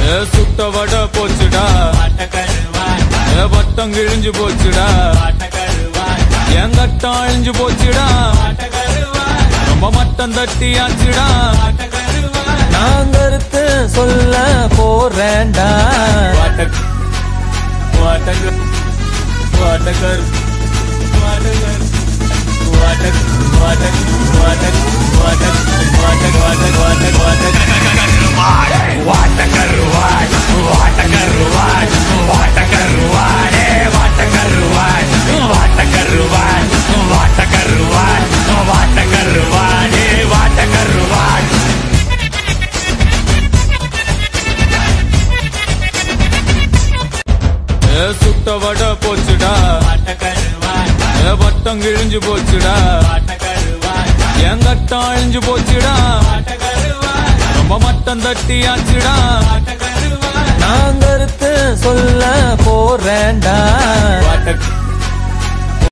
சுட்ட வடை போச்சுடா வட்டம் கிழிஞ்சு போச்சுடா என் கட்டம் அழிஞ்சு போச்சுடா ரொம்ப மட்டம் தட்டியாச்சுடா நான் கருத்து சொல்ல போறேன்டா சுட்ட வடை போச்சுடா வட்டம் கிழிஞ்சு போச்சுடா என் கட்டம் அழிஞ்சு போச்சுடா ரொம்ப மட்டம் தட்டியாச்சுடா நான் கருத்து சொல்ல போறேன்டா